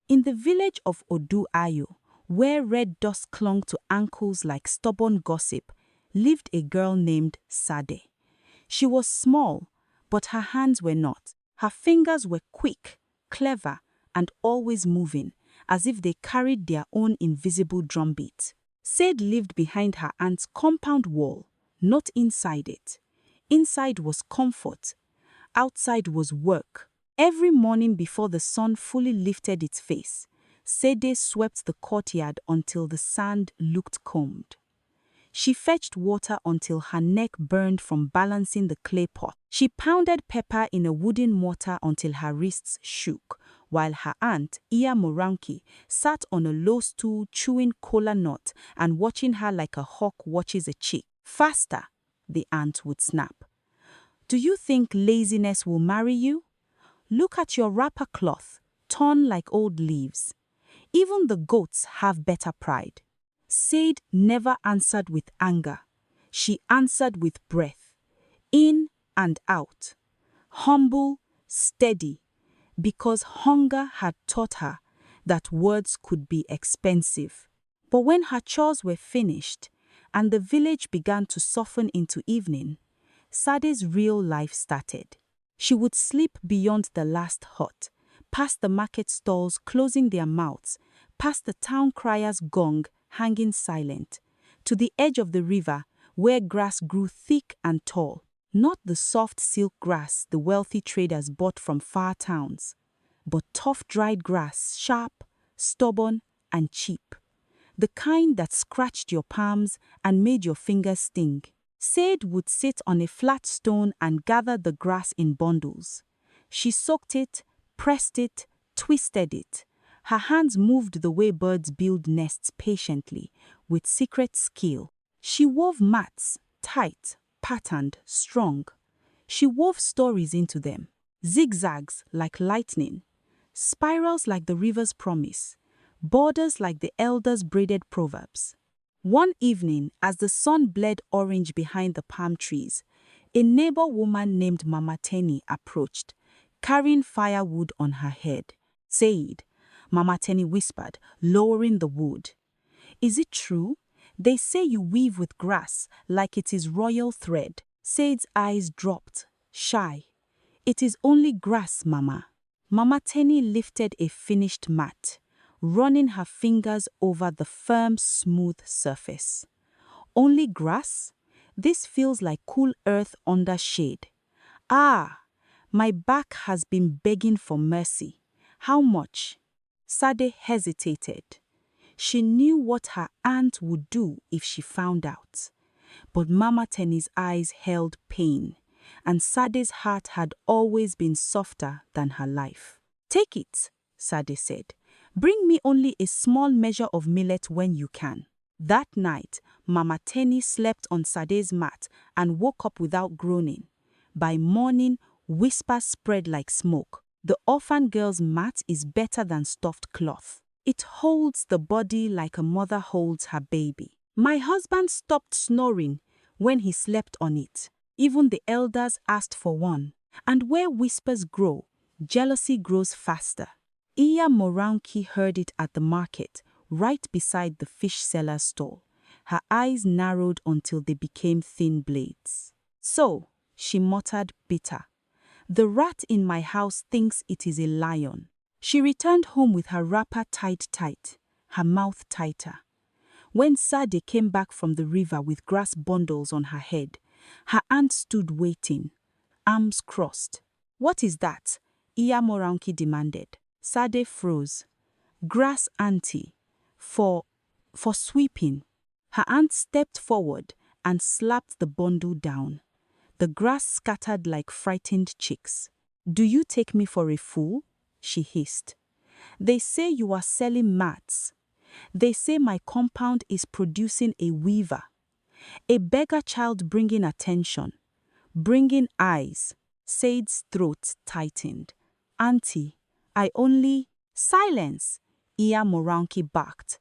In the village of Odu-Ayo, where red dust clung to ankles like stubborn gossip, lived a girl named Sade. She was small, but her hands were not. Her fingers were quick, clever, and always moving, as if they carried their own invisible drumbeat. Sade lived behind her aunt's compound wall, not inside it. Inside was comfort. Outside was work. Every morning before the sun fully lifted its face, Sade swept the courtyard until the sand looked combed. She fetched water until her neck burned from balancing the clay pot. She pounded pepper in a wooden mortar until her wrists shook, while her aunt, Iya Moranki, sat on a low stool chewing kola nut and watching her like a hawk watches a chick. "Faster," the aunt would snap. "Do you think laziness will marry you? Look at your wrapper cloth, torn like old leaves. Even the goats have better pride." Sade never answered with anger. She answered with breath, in and out. Humble, steady, because hunger had taught her that words could be expensive. But when her chores were finished and the village began to soften into evening, Sade's real life started. She would slip beyond the last hut, past the market stalls closing their mouths, past the town crier's gong hanging silent, to the edge of the river where grass grew thick and tall, not the soft silk grass the wealthy traders bought from far towns, but tough dried grass, sharp, stubborn, and cheap, the kind that scratched your palms and made your fingers sting. Sade would sit on a flat stone and gather the grass in bundles. She soaked it, pressed it, twisted it. Her hands moved the way birds build nests patiently, with secret skill. She wove mats, tight, patterned, strong. She wove stories into them, zigzags like lightning, spirals like the river's promise, borders like the elders' braided proverbs. One evening, as the sun bled orange behind the palm trees, a neighbor woman named Mama Tenny approached, carrying firewood on her head. "Sade," Mama Tenny whispered, lowering the wood. "Is it true? They say you weave with grass like it is royal thread." Sade's eyes dropped, shy. "It is only grass, Mama." Mama Tenny lifted a finished mat, running her fingers over the firm, smooth surface. "Only grass? This feels like cool earth under shade. Ah, my back has been begging for mercy. How much?" Sade hesitated. She knew what her aunt would do if she found out. But Mama Tenny's eyes held pain, and Sade's heart had always been softer than her life. "Take it," Sade said. "Bring me only a small measure of millet when you can." That night, Mama Tenny slept on Sade's mat and woke up without groaning. By morning, whispers spread like smoke. "The orphan girl's mat is better than stuffed cloth. It holds the body like a mother holds her baby. My husband stopped snoring when he slept on it. Even the elders asked for one. And where whispers grow, jealousy grows faster." Iya Moranki heard it at the market, right beside the fish seller's stall. Her eyes narrowed until they became thin blades. "So," she muttered bitter, "the rat in my house thinks it is a lion." She returned home with her wrapper tied tight, her mouth tighter. When Sade came back from the river with grass bundles on her head, her aunt stood waiting, arms crossed. "What is that?" Iya Moranki demanded. Sade froze. "Grass, auntie, for sweeping." Her aunt stepped forward and slapped the bundle down. The grass scattered like frightened chicks. "Do you take me for a fool?" she hissed. "They say you are selling mats. They say my compound is producing a weaver. A beggar child bringing attention, bringing eyes." Sade's throat tightened. "Auntie, I only—" "Silence!" Iya Moranki barked.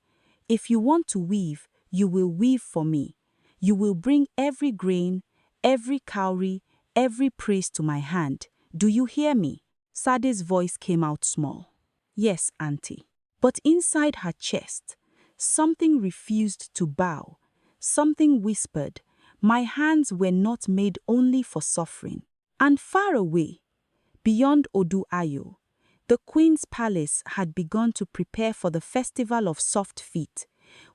"If you want to weave, you will weave for me. You will bring every grain, every cowrie, every praise to my hand. Do you hear me?" Sade's voice came out small. "Yes, auntie." But inside her chest, something refused to bow. Something whispered, "My hands were not made only for suffering." And far away, beyond Odu-Ayo, the queen's palace had begun to prepare for the festival of soft feet,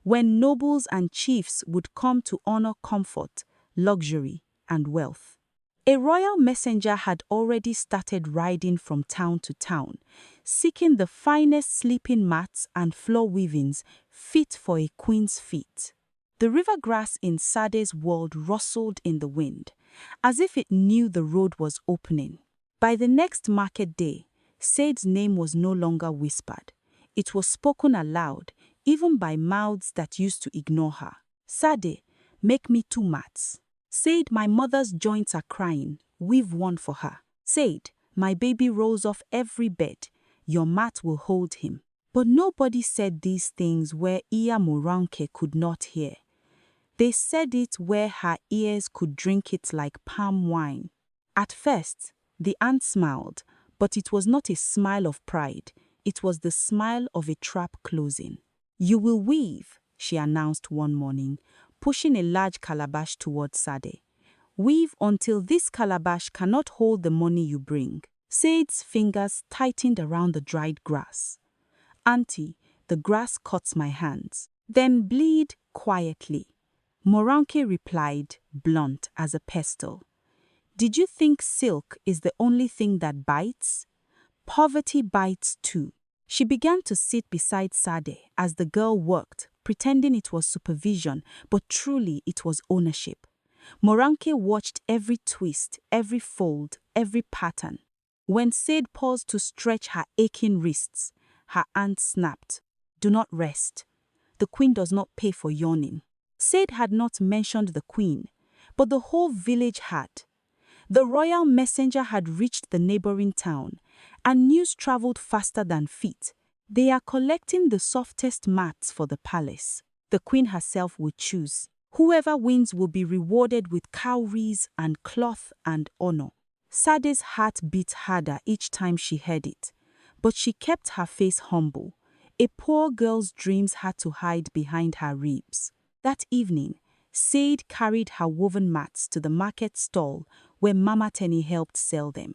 when nobles and chiefs would come to honor comfort, luxury, and wealth. A royal messenger had already started riding from town to town, seeking the finest sleeping mats and floor weavings fit for a queen's feet. The river grass in Sade's world rustled in the wind, as if it knew the road was opening. By the next market day, Sade's name was no longer whispered. It was spoken aloud, even by mouths that used to ignore her. "Sade, make me 2 mats. Sade, my mother's joints are crying. Weave one for her. Sade, my baby rolls off every bed. Your mat will hold him." But nobody said these things where Iya Moranke could not hear. They said it where her ears could drink it like palm wine. At first, the aunt smiled, but it was not a smile of pride. It was the smile of a trap closing. "You will weave," she announced one morning, pushing a large calabash towards Sade. "Weave until this calabash cannot hold the money you bring." Sade's fingers tightened around the dried grass. "Auntie, the grass cuts my hands." "Then bleed quietly." Moranke replied, blunt as a pestle. "Did you think silk is the only thing that bites? Poverty bites too." She began to sit beside Sade as the girl worked, pretending it was supervision, but truly it was ownership. Moranke watched every twist, every fold, every pattern. When Sade paused to stretch her aching wrists, her aunt snapped, "Do not rest. The queen does not pay for yawning." Sade had not mentioned the queen, but the whole village had. The royal messenger had reached the neighboring town, and news traveled faster than feet. "They are collecting the softest mats for the palace. The queen herself will choose. Whoever wins will be rewarded with cowries and cloth and honor." Sade's heart beat harder each time she heard it, but she kept her face humble. A poor girl's dreams had to hide behind her ribs. That evening, Sade carried her woven mats to the market stall where Mama Tenny helped sell them.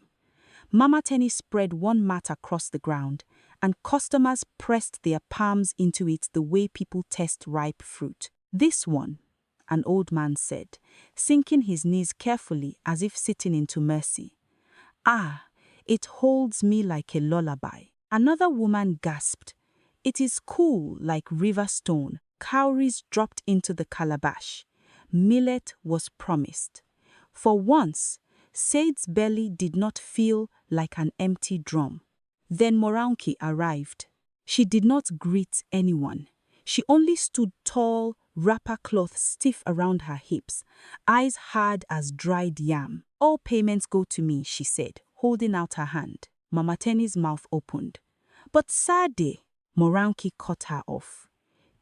Mama Tenny spread one mat across the ground, and customers pressed their palms into it the way people test ripe fruit. "This one," an old man said, sinking his knees carefully as if sitting into mercy. "Ah, it holds me like a lullaby." Another woman gasped. "It is cool like river stone." Cowries dropped into the calabash. Millet was promised. For once, Sade's belly did not feel like an empty drum. Then Moranke arrived. She did not greet anyone. She only stood tall, wrapper cloth stiff around her hips, eyes hard as dried yam. "All payments go to me," she said, holding out her hand. Mama Tenny's mouth opened. "But Sade," Moranke cut her off.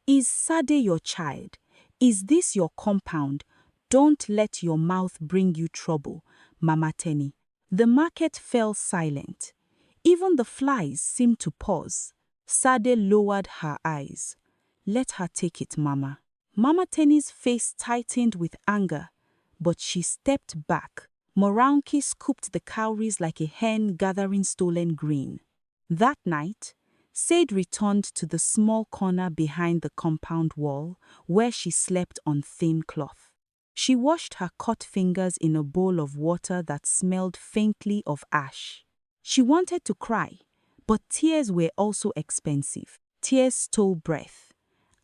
"Is Sade your child? Is this your compound? Don't let your mouth bring you trouble, Mama Tenny." The market fell silent. Even the flies seemed to pause. Sade lowered her eyes. "Let her take it, Mama." Mama Tenny's face tightened with anger, but she stepped back. Moranke scooped the cowries like a hen gathering stolen grain. That night, Sade returned to the small corner behind the compound wall, where she slept on thin cloth. She washed her cut fingers in a bowl of water that smelled faintly of ash. She wanted to cry, but tears were also expensive. Tears stole breath,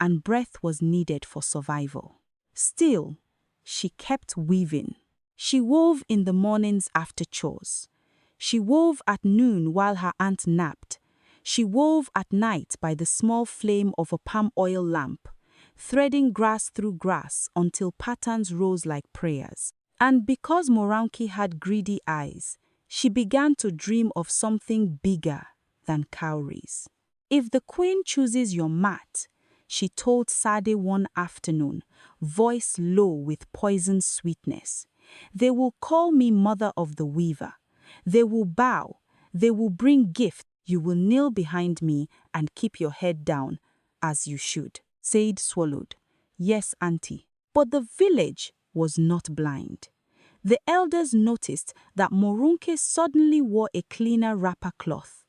and breath was needed for survival. Still, she kept weaving. She wove in the mornings after chores. She wove at noon while her aunt napped. She wove at night by the small flame of a palm oil lamp, threading grass through grass until patterns rose like prayers. And because Moranke had greedy eyes, she began to dream of something bigger than cowries. "If the queen chooses your mat," she told Sade one afternoon, voice low with poison sweetness, "they will call me mother of the weaver. They will bow. They will bring gifts. You will kneel behind me and keep your head down, as you should. Sade swallowed. Yes, auntie. But the village was not blind. The elders noticed that Morunke suddenly wore a cleaner wrapper cloth.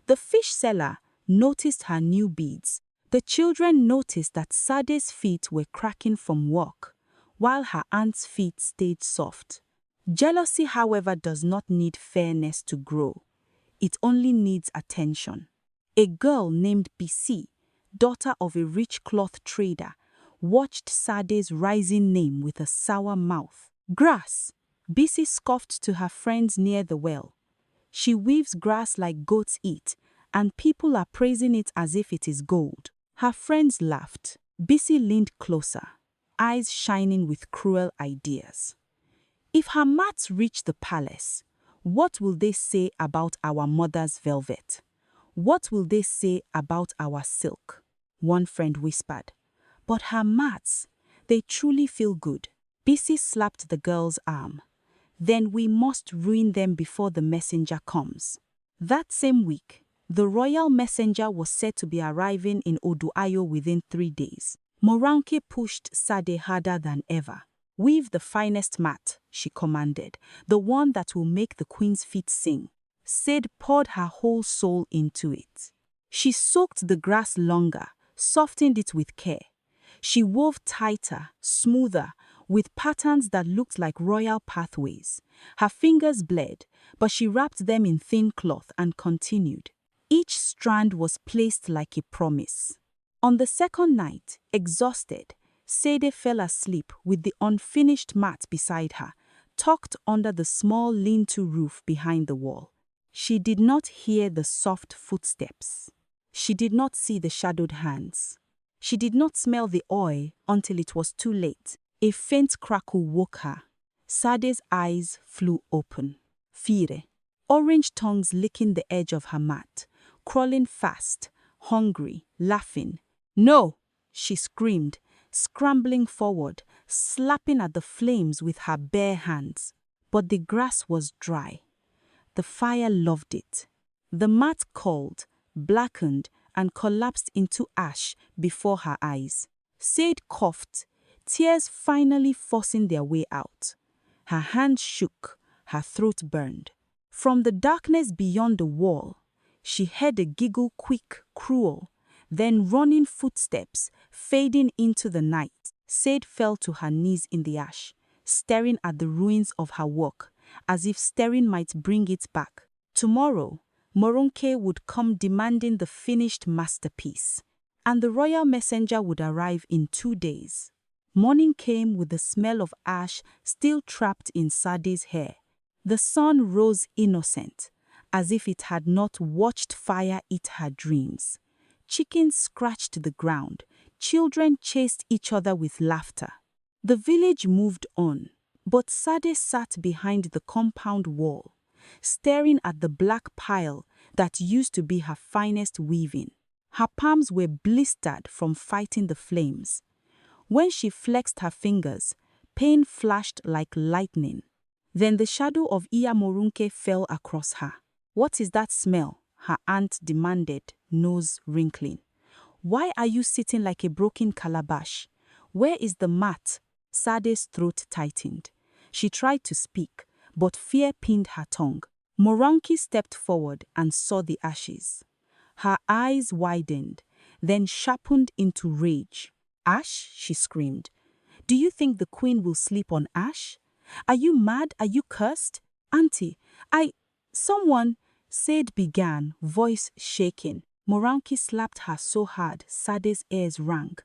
The fish seller noticed her new beads. The children noticed that Sade's feet were cracking from work, while her aunt's feet stayed soft. Jealousy, however, does not need fairness to grow. It only needs attention. A girl named Bisi, daughter of a rich cloth trader, watched Sade's rising name with a sour mouth. Grass, Bisi scoffed to her friends near the well. She weaves grass like goats eat, and people are praising it as if it is gold. Her friends laughed. Bisi leaned closer, eyes shining with cruel ideas. If her mats reach the palace, what will they say about our mother's velvet? What will they say about our silk? One friend whispered. But her mats, they truly feel good. Bisi slapped the girl's arm. Then we must ruin them before the messenger comes. That same week, the royal messenger was said to be arriving in Odu-Ayo within 3 days. Moranke pushed Sade harder than ever. Weave the finest mat, she commanded, the one that will make the queen's feet sing. Sade poured her whole soul into it. She soaked the grass longer, softened it with care. She wove tighter, smoother, with patterns that looked like royal pathways. Her fingers bled, but she wrapped them in thin cloth and continued. Each strand was placed like a promise. On the second night, exhausted, Sade fell asleep with the unfinished mat beside her, tucked under the small lean-to roof behind the wall. She did not hear the soft footsteps. She did not see the shadowed hands. She did not smell the oil until it was too late. A faint crackle woke her. Sade's eyes flew open. Fire. Orange tongues licking the edge of her mat, crawling fast, hungry, laughing. No! She screamed, scrambling forward, slapping at the flames with her bare hands. But the grass was dry. The fire loved it. The mat cooled, blackened, and collapsed into ash before her eyes. Sade coughed, tears finally forcing their way out. Her hands shook, her throat burned. From the darkness beyond the wall, she heard a giggle, quick, cruel, then running footsteps fading into the night. Sade fell to her knees in the ash, staring at the ruins of her work, as if staring might bring it back. Tomorrow, Moronke would come demanding the finished masterpiece, and the royal messenger would arrive in 2 days. Morning came with the smell of ash still trapped in Sade's hair. The sun rose innocent, as if it had not watched fire eat her dreams. Chickens scratched the ground. Children chased each other with laughter. The village moved on, but Sade sat behind the compound wall, staring at the black pile that used to be her finest weaving. Her palms were blistered from fighting the flames. When she flexed her fingers, pain flashed like lightning. Then the shadow of Iya Morunke fell across her. "What is that smell?" her aunt demanded, nose wrinkling. "Why are you sitting like a broken calabash? Where is the mat?" Sade's throat tightened. She tried to speak, but fear pinned her tongue. Moranke stepped forward and saw the ashes. Her eyes widened, then sharpened into rage. "Ash?" she screamed. "Do you think the queen will sleep on ash? Are you mad? Are you cursed? Auntie, someone," Sade began, voice shaking. Moranke slapped her so hard Sade's ears rang.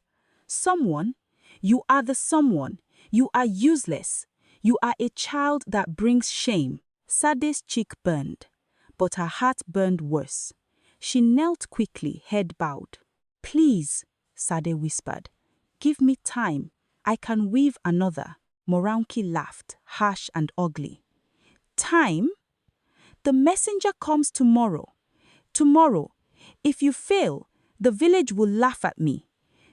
"Someone? You are the someone. You are useless. You are a child that brings shame." Sade's cheek burned, but her heart burned worse. She knelt quickly, head bowed. "Please," Sade whispered, "give me time. I can weave another." Moranke laughed, harsh and ugly. "Time? The messenger comes tomorrow. Tomorrow. If you fail, the village will laugh at me.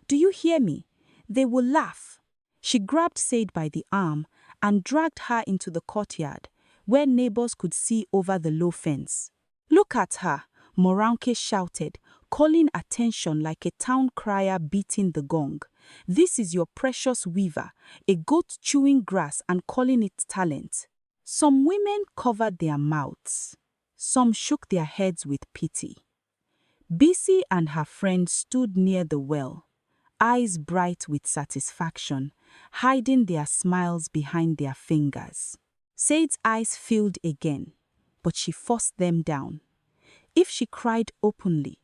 Do you hear me? They will laugh." She grabbed Sade by the arm and dragged her into the courtyard, where neighbors could see over the low fence. "Look at her, Moranke shouted, calling attention like a town crier beating the gong. "This is your precious weaver, a goat chewing grass and calling it talent." Some women covered their mouths. Some shook their heads with pity. Bisi and her friend stood near the well, eyes bright with satisfaction, hiding their smiles behind their fingers. Sade's eyes filled again, but she forced them down. If she cried openly,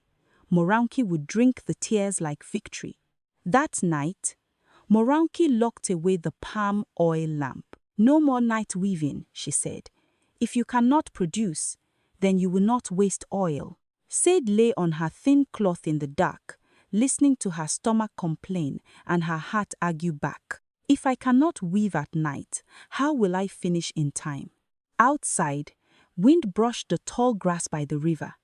Moranke would drink the tears like victory. That night, Moranke locked away the palm oil lamp. "No more night weaving," she said. "If you cannot produce, then you will not waste oil." Sade lay on her thin cloth in the dark, listening to her stomach complain and her heart argue back. "If I cannot weave at night, how will I finish in time?" Outside, wind brushed the tall grass by the river.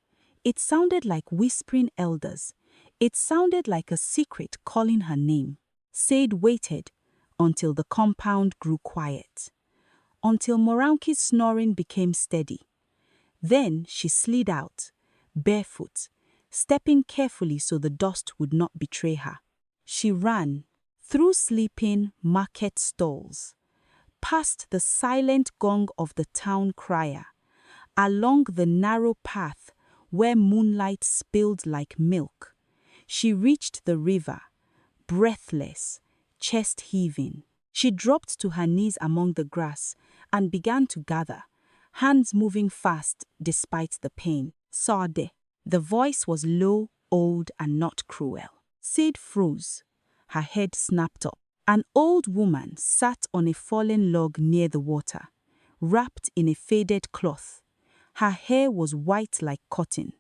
It sounded like whispering elders. It sounded like a secret calling her name. Sade waited until the compound grew quiet, until Moranke's snoring became steady. Then she slid out, barefoot, stepping carefully so the dust would not betray her. She ran through sleeping market stalls, past the silent gong of the town crier, along the narrow path where moonlight spilled like milk. She reached the river, breathless, chest heaving. She dropped to her knees among the grass and began to gather, hands moving fast despite the pain. "Sade." The voice was low, old, and not cruel. Sade froze. Her head snapped up. An old woman sat on a fallen log near the water, wrapped in a faded cloth. Her hair was white like cotton.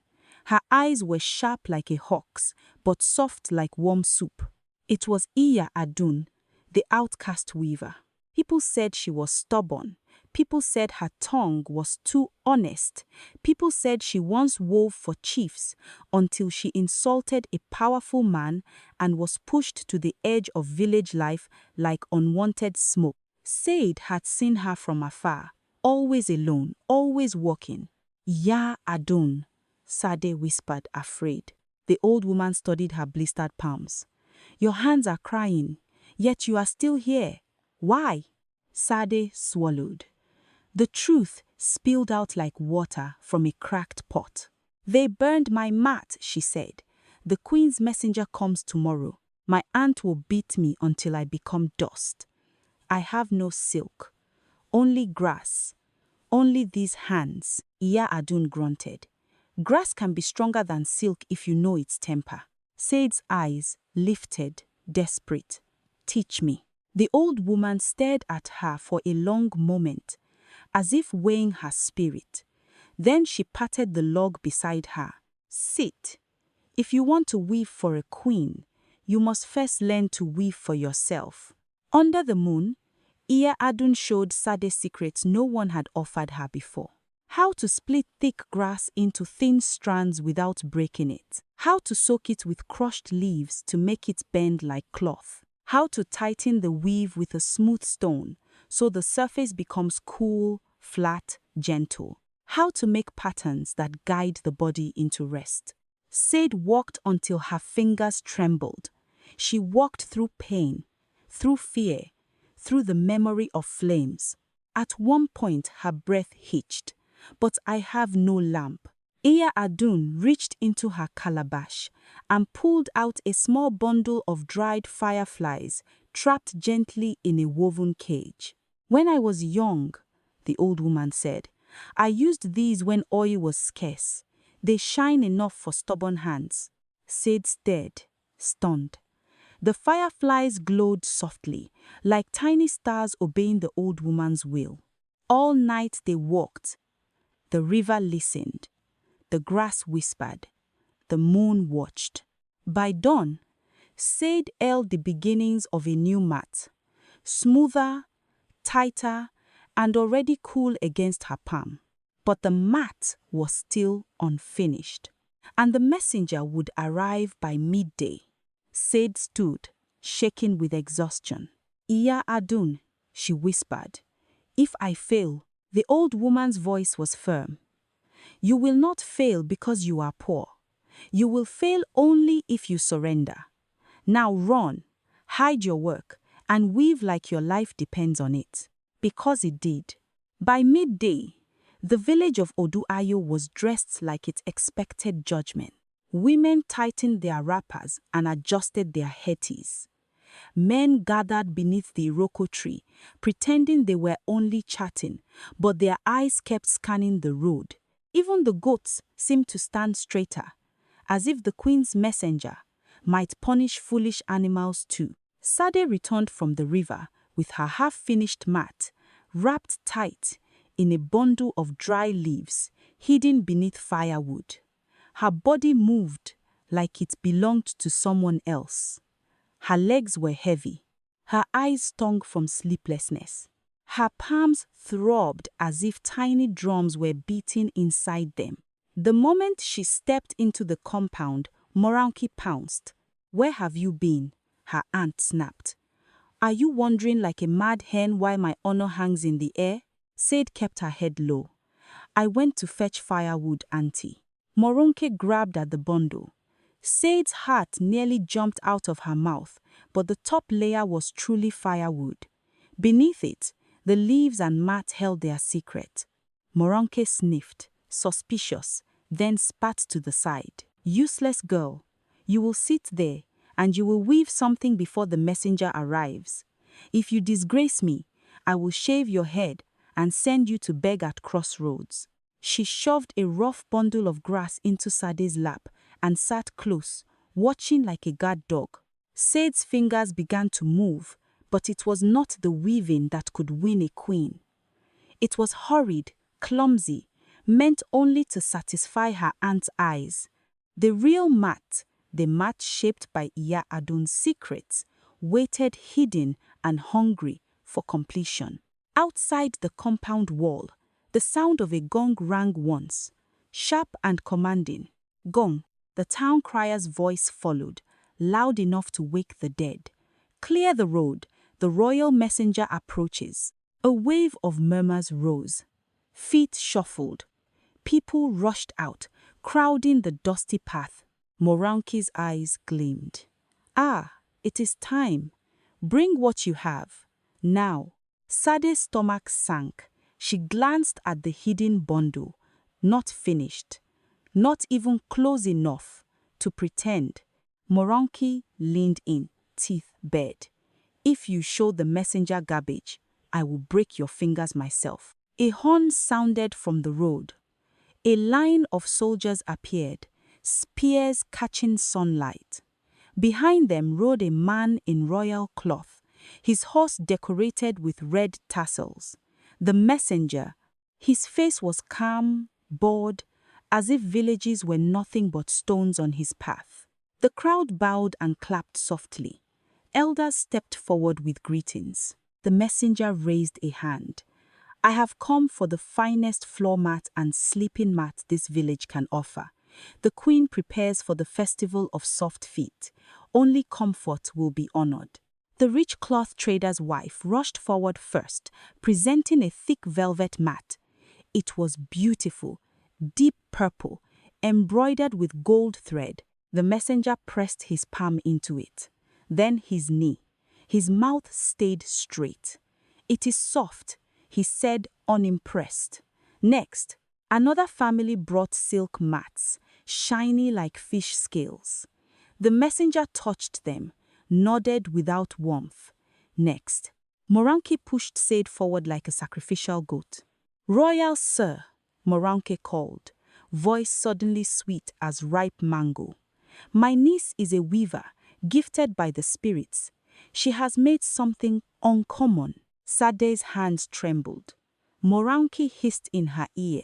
Her eyes were sharp like a hawk's, but soft like warm soup. It was Iya Adun, the outcast weaver. People said she was stubborn. People said her tongue was too honest. People said she once wove for chiefs until she insulted a powerful man and was pushed to the edge of village life like unwanted smoke. Sade had seen her from afar, always alone, always walking. "Ya Adun," Sade whispered, afraid. The old woman studied her blistered palms. "Your hands are crying, yet you are still here. Why?" Sade swallowed. The truth spilled out like water from a cracked pot. "They burned my mat," she said. "The queen's messenger comes tomorrow. My aunt will beat me until I become dust. I have no silk, only grass, only these hands." Iya Adun grunted. "Grass can be stronger than silk if you know its temper." Sade's eyes lifted, desperate. "Teach me." The old woman stared at her for a long moment, as if weighing her spirit. Then she patted the log beside her. "Sit. If you want to weave for a queen, you must first learn to weave for yourself." Under the moon, Iya Adun showed Sade secrets no one had offered her before. How to split thick grass into thin strands without breaking it. How to soak it with crushed leaves to make it bend like cloth. How to tighten the weave with a smooth stone so the surface becomes cool, flat, gentle. How to make patterns that guide the body into rest. Sade walked until her fingers trembled. She walked through pain, through fear, through the memory of flames. At one point, her breath hitched. "But I have no lamp." Iya Adun reached into her calabash and pulled out a small bundle of dried fireflies trapped gently in a woven cage. "When I was young," the old woman said, "I used these when oil was scarce. They shine enough for stubborn hands." Sade stared, stunned. The fireflies glowed softly, like tiny stars obeying the old woman's will. All night they walked. The river listened. The grass whispered. The moon watched. By dawn, Sade held the beginnings of a new mat, smoother, tighter, and already cool against her palm. But the mat was still unfinished, and the messenger would arrive by midday. Sade stood, shaking with exhaustion. "Iya Adun," she whispered. "If I fail," the old woman's voice was firm, You will not fail because you are poor. You will fail only if you surrender. Now run, hide your work, and weave like your life depends on it. Because it did. By midday, the village of Odu-Ayo was dressed like it expected judgment. Women tightened their wrappers and adjusted their hetis. Men gathered beneath the iroko tree, pretending they were only chatting, but their eyes kept scanning the road. Even the goats seemed to stand straighter, as if the queen's messenger might punish foolish animals too. Sade returned from the river with her half-finished mat, wrapped tight in a bundle of dry leaves hidden beneath firewood. Her body moved like it belonged to someone else. Her legs were heavy. Her eyes stung from sleeplessness. Her palms throbbed as if tiny drums were beating inside them. The moment she stepped into the compound, Moranki pounced. "Where have you been?" her aunt snapped. "Are you wandering like a mad hen while my honor hangs in the air?" Sade kept her head low. "I went to fetch firewood, auntie." Moronke grabbed at the bundle. Sade's heart nearly jumped out of her mouth, but the top layer was truly firewood. Beneath it, the leaves and mat held their secret. Moronke sniffed, suspicious, then spat to the side. "Useless girl, you will sit there and you will weave something before the messenger arrives. If you disgrace me, I will shave your head and send you to beg at crossroads." She shoved a rough bundle of grass into Sade's lap and sat close, watching like a guard dog. Sade's fingers began to move, but it was not the weaving that could win a queen. It was hurried, clumsy, meant only to satisfy her aunt's eyes. The real mat, the mat shaped by Iya Adun's secrets, waited hidden and hungry for completion. Outside the compound wall, the sound of a gong rang once, sharp and commanding. Gong, the town crier's voice followed, loud enough to wake the dead. "Clear the road, the royal messenger approaches." A wave of murmurs rose. Feet shuffled. People rushed out, crowding the dusty path. Moranki's eyes gleamed. "Ah, it is time. Bring what you have. Now." Sade's stomach sank. She glanced at the hidden bundle. Not finished. Not even close enough to pretend. Moranki leaned in, teeth bared. "If you show the messenger garbage, I will break your fingers myself." A horn sounded from the road. A line of soldiers appeared, spears catching sunlight. Behind them rode a man in royal cloth, his horse decorated with red tassels. The messenger, his face was calm, bored, as if villages were nothing but stones on his path. The crowd bowed and clapped softly. Elders stepped forward with greetings. The messenger raised a hand. "I have come for the finest floor mat and sleeping mat this village can offer. The queen prepares for the festival of soft feet. Only comfort will be honored." The rich cloth trader's wife rushed forward first, presenting a thick velvet mat. It was beautiful, deep purple, embroidered with gold thread. The messenger pressed his palm into it, then his knee. His mouth stayed straight. "It is soft," he said, unimpressed. Next, another family brought silk mats, shiny like fish scales. The messenger touched them, nodded without warmth. Next, Moranki pushed Sade forward like a sacrificial goat. "Royal sir," Moranki called, voice suddenly sweet as ripe mango. "My niece is a weaver, gifted by the spirits. She has made something uncommon." Sade's hands trembled. Moranki hissed in her ear,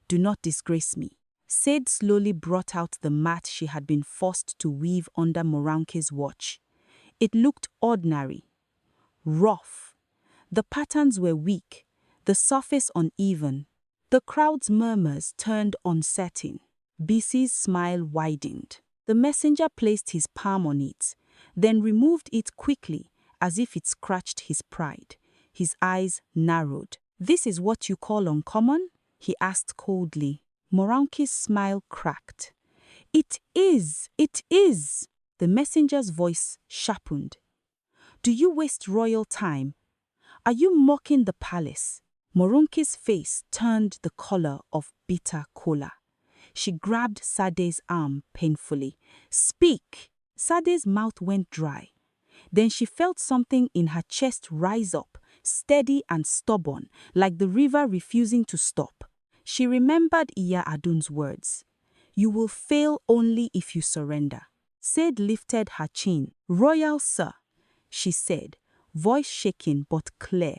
"Do not disgrace me." Sade slowly brought out the mat she had been forced to weave under Moranki's watch. It looked ordinary, rough. The patterns were weak, the surface uneven. The crowd's murmurs turned uncertain. Bisi's smile widened. The messenger placed his palm on it, then removed it quickly as if it scratched his pride. His eyes narrowed. "This is what you call uncommon?" he asked coldly. Moranki's smile cracked. It is! It is! The messenger's voice sharpened. Do you waste royal time? Are you mocking the palace? Moranki's face turned the color of bitter cola. She grabbed Sade's arm painfully. Speak! Sade's mouth went dry. Then she felt something in her chest rise up, steady and stubborn, like the river refusing to stop. She remembered Iya Adun's words. You will fail only if you surrender. Sade lifted her chin. Royal sir, she said, voice shaking but clear.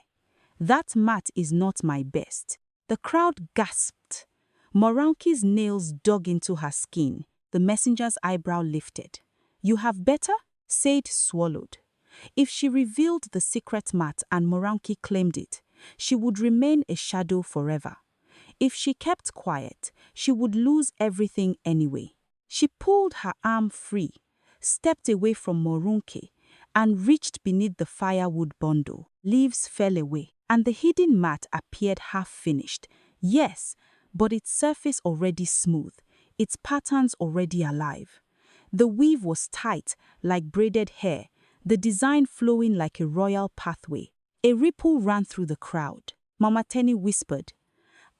That mat is not my best. The crowd gasped. Moranki's nails dug into her skin. The messenger's eyebrow lifted. You have better? Sade swallowed. If she revealed the secret mat and Moranki claimed it, she would remain a shadow forever. If she kept quiet, she would lose everything anyway. She pulled her arm free, stepped away from Moranki, and reached beneath the firewood bundle. Leaves fell away, and the hidden mat appeared half-finished. Yes, but its surface already smooth, its patterns already alive. The weave was tight, like braided hair, the design flowing like a royal pathway. A ripple ran through the crowd. Mama Tenny whispered,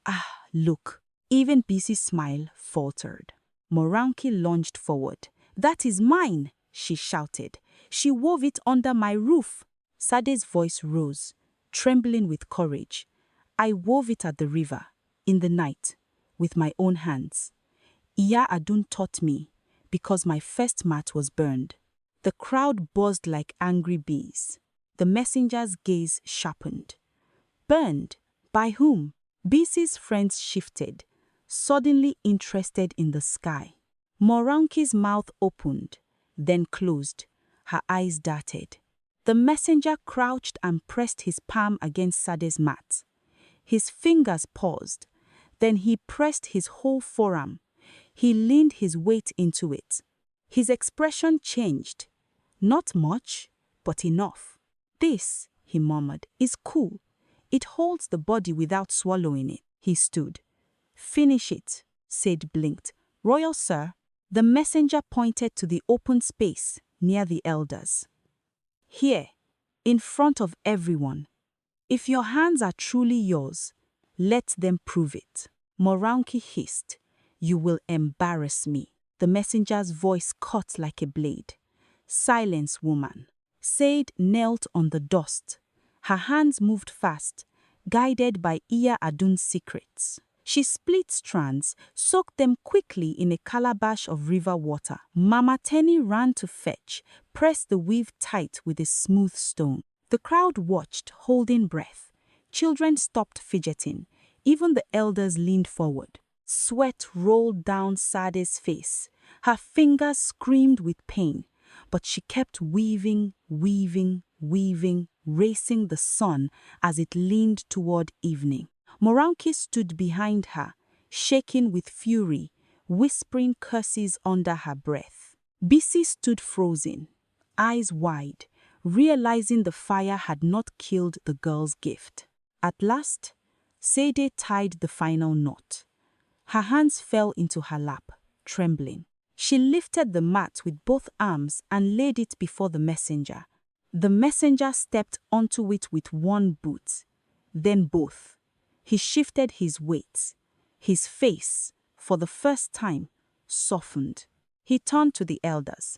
Ah, look. Even Bisi's smile faltered. Moranki lunged forward. That is mine, she shouted. She wove it under my roof. Sade's voice rose, trembling with courage. I wove it at the river, in the night, with my own hands. Iya Adun taught me, because my first mat was burned. The crowd buzzed like angry bees. The messenger's gaze sharpened. Burned? By whom? Bisi's friends shifted, suddenly interested in the sky. Moranki's mouth opened, then closed. Her eyes darted. The messenger crouched and pressed his palm against Sade's mat. His fingers paused. Then he pressed his whole forearm. He leaned his weight into it. His expression changed. Not much, but enough. This, he murmured, is cool. It holds the body without swallowing it. He stood. Finish it, Sade blinked. Royal sir. The messenger pointed to the open space near the elders. Here, in front of everyone. If your hands are truly yours, let them prove it. Moranki hissed. You will embarrass me. The messenger's voice cut like a blade. Silence, woman. Sade knelt on the dust. Her hands moved fast, guided by Iya Adun's secrets. She split strands, soaked them quickly in a calabash of river water. Mama Tenny ran to fetch, pressed the weave tight with a smooth stone. The crowd watched, holding breath. Children stopped fidgeting. Even the elders leaned forward. Sweat rolled down Sade's face. Her fingers screamed with pain, but she kept weaving, weaving, weaving, racing the sun as it leaned toward evening. Moranki stood behind her, shaking with fury, whispering curses under her breath. Bisi stood frozen, eyes wide, realizing the fire had not killed the girl's gift. At last, Sade tied the final knot. Her hands fell into her lap, trembling. She lifted the mat with both arms and laid it before the messenger. The messenger stepped onto it with one boot, then both. He shifted his weight. His face, for the first time, softened. He turned to the elders.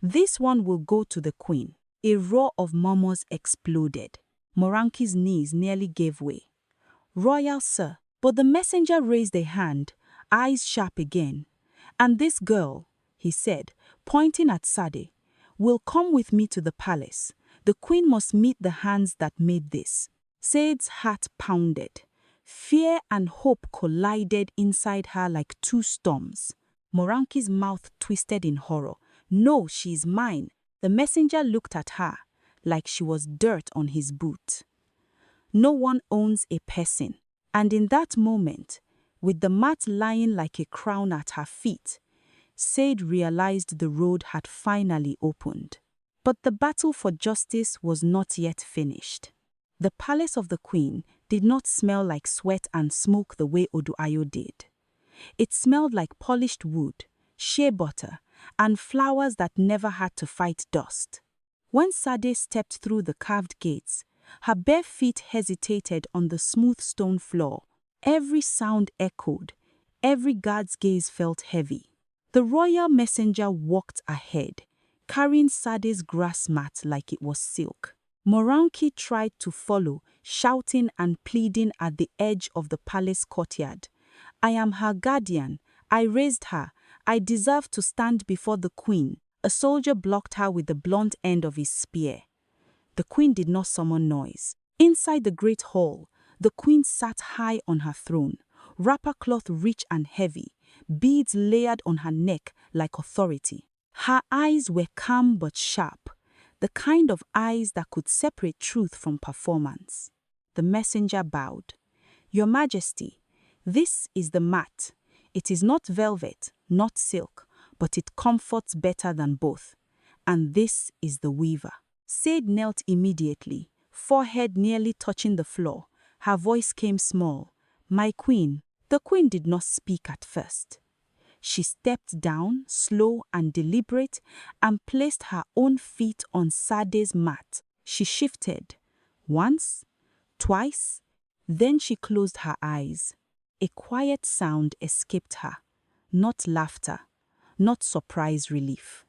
This one will go to the queen. A roar of murmurs exploded. Moranki's knees nearly gave way. Royal sir. But the messenger raised a hand, eyes sharp again. And this girl, he said, pointing at Sade, will come with me to the palace. The queen must meet the hands that made this. Sade's heart pounded. Fear and hope collided inside her like two storms. Moranki's mouth twisted in horror. No, she is mine. The messenger looked at her like she was dirt on his boot. No one owns a person. And in that moment, with the mat lying like a crown at her feet, Sade realized the road had finally opened. But the battle for justice was not yet finished. The palace of the queen did not smell like sweat and smoke the way Odu-Ayo did. It smelled like polished wood, shea butter, and flowers that never had to fight dust. When Sade stepped through the carved gates, her bare feet hesitated on the smooth stone floor. Every sound echoed, every guard's gaze felt heavy. The royal messenger walked ahead, carrying Sade's grass mat like it was silk. Moranki tried to follow, shouting and pleading at the edge of the palace courtyard. "I am her guardian. I raised her. I deserve to stand before the queen." A soldier blocked her with the blunt end of his spear. The queen did not summon noise. Inside the great hall, the queen sat high on her throne, wrapper cloth rich and heavy, beads layered on her neck like authority. Her eyes were calm but sharp, the kind of eyes that could separate truth from performance. The messenger bowed. "Your Majesty, this is the mat. It is not velvet, not silk, but it comforts better than both. And this is the weaver." Sade knelt immediately, forehead nearly touching the floor. Her voice came small. "My queen." The queen did not speak at first. She stepped down, slow and deliberate, and placed her own feet on Sade's mat. She shifted. Once, twice, then she closed her eyes. A quiet sound escaped her. Not laughter, not surprise relief.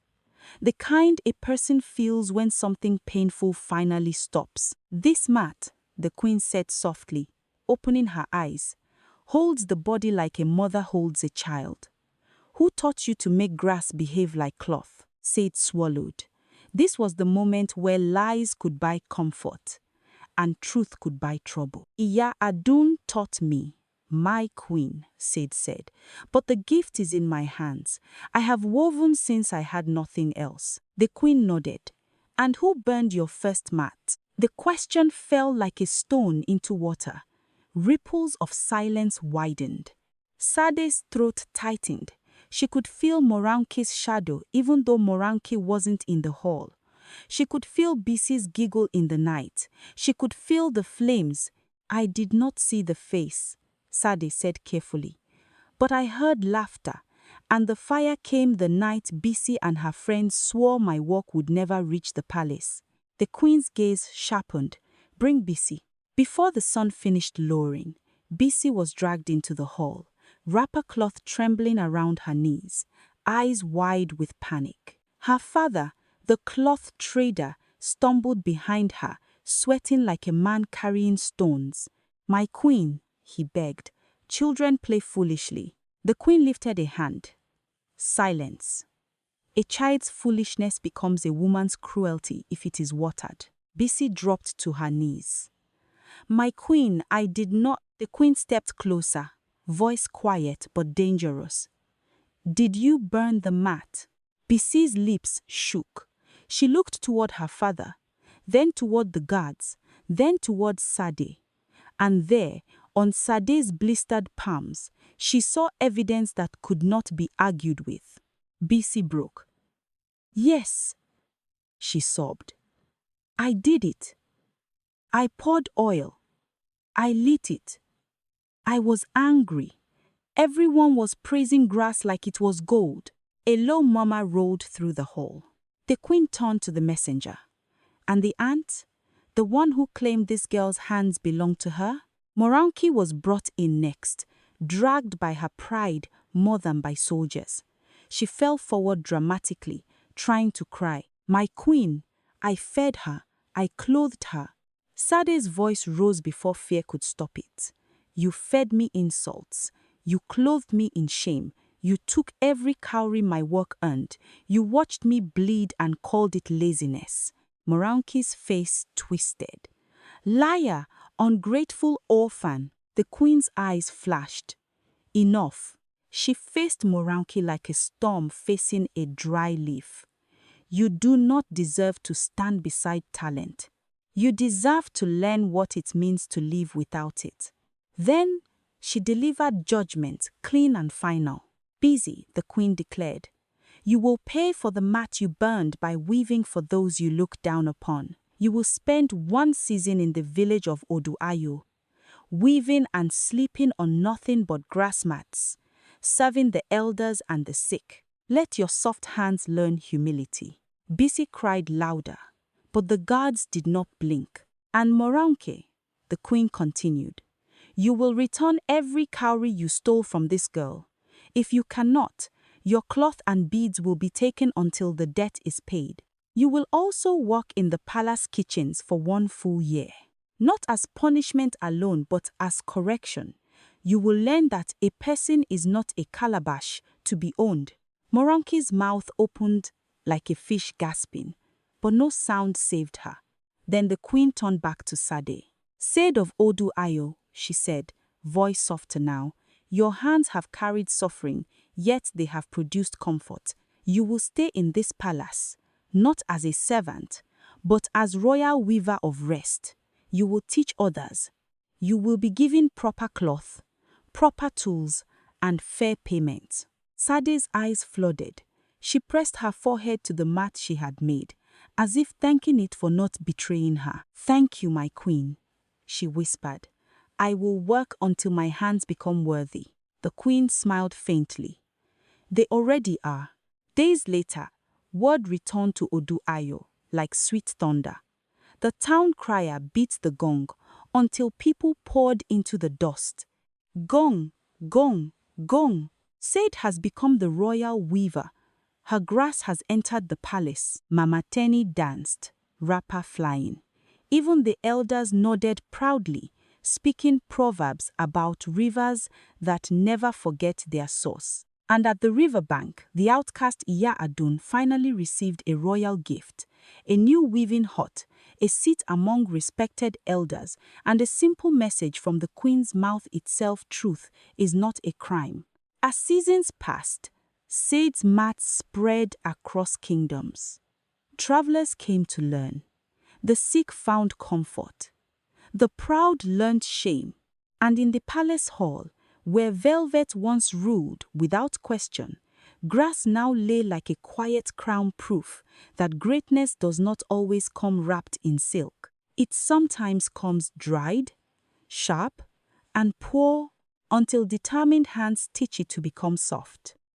The kind a person feels when something painful finally stops. "This mat," the queen said softly, opening her eyes, "holds the body like a mother holds a child." "Who taught you to make grass behave like cloth?" Sade swallowed. This was the moment where lies could buy comfort, and truth could buy trouble. "Iya Adun taught me, my queen," Sade said, "but the gift is in my hands. I have woven since I had nothing else." The queen nodded. "And who burned your first mat?" The question fell like a stone into water. Ripples of silence widened. Sade's throat tightened. She could feel Moranki's shadow even though Moranki wasn't in the hall. She could feel Bisi's giggle in the night. She could feel the flames. "I did not see the face," Sade said carefully, "but I heard laughter, and the fire came the night Bisi and her friends swore my work would never reach the palace." The queen's gaze sharpened. "Bring Bisi." Before the sun finished lowering, Bisi was dragged into the hall, wrapper cloth trembling around her knees, eyes wide with panic. Her father, the cloth trader, stumbled behind her, sweating like a man carrying stones. "My queen," he begged, "children play foolishly." The queen lifted a hand. Silence. A child's foolishness becomes a woman's cruelty if it is watered. Bisi dropped to her knees. "My queen, I did not..." The queen stepped closer, voice quiet but dangerous. "Did you burn the mat?" Bisi's lips shook. She looked toward her father, then toward the guards, then toward Sade. And there, on Sade's blistered palms, she saw evidence that could not be argued with. Bisi broke. "Yes," she sobbed. "I did it. I poured oil. I lit it. I was angry. Everyone was praising grass like it was gold." A low murmur rolled through the hall. The queen turned to the messenger. "And the aunt? The one who claimed this girl's hands belonged to her?" Moranki was brought in next, dragged by her pride more than by soldiers. She fell forward dramatically, trying to cry. "My queen, I fed her. I clothed her." Sade's voice rose before fear could stop it. "You fed me insults. You clothed me in shame. You took every cowrie my work earned. You watched me bleed and called it laziness." Moranki's face twisted. "Liar! Ungrateful orphan!" The queen's eyes flashed. Enough. She faced Moranki like a storm facing a dry leaf. "You do not deserve to stand beside talent. You deserve to learn what it means to live without it." Then she delivered judgment, clean and final. "Busy," the queen declared. "You will pay for the mat you burned by weaving for those you look down upon. You will spend one season in the village of Odu-Ayo, weaving and sleeping on nothing but grass mats. serving the elders and the sick. Let your soft hands learn humility." Bisi cried louder, but the guards did not blink. "And Moranke," the queen continued, "you will return every cowrie you stole from this girl. If you cannot, your cloth and beads will be taken until the debt is paid. You will also work in the palace kitchens for 1 full year. Not as punishment alone, but as correction. You will learn that a person is not a calabash to be owned." Moranke's mouth opened like a fish gasping, but no sound saved her. Then the queen turned back to Sade. "Sade of Odu-Ayo," she said, voice softer now, "your hands have carried suffering, yet they have produced comfort. You will stay in this palace, not as a servant, but as royal weaver of rest. You will teach others. You will be given proper cloth, proper tools, and fair payment." Sade's eyes flooded. She pressed her forehead to the mat she had made, as if thanking it for not betraying her. "Thank you, my queen," she whispered. "I will work until my hands become worthy." The queen smiled faintly. "They already are." Days later, word returned to Odu-Ayo like sweet thunder. The town crier beat the gong until people poured into the dust. "Gong, gong, gong. Sade has become the royal weaver. Her grass has entered the palace." Mama Teni danced, wrapper flying. Even the elders nodded proudly, speaking proverbs about rivers that never forget their source. And at the riverbank, the outcast Iya Adun finally received a royal gift, a new weaving hut, a seat among respected elders, and a simple message from the queen's mouth itself: truth is not a crime. As seasons passed, Sade's mat spread across kingdoms. Travelers came to learn. The sick found comfort. The proud learned shame. And in the palace hall, where velvet once ruled without question, grass now lay like a quiet crown, proof that greatness does not always come wrapped in silk. It sometimes comes dried, sharp, and poor until determined hands teach it to become soft.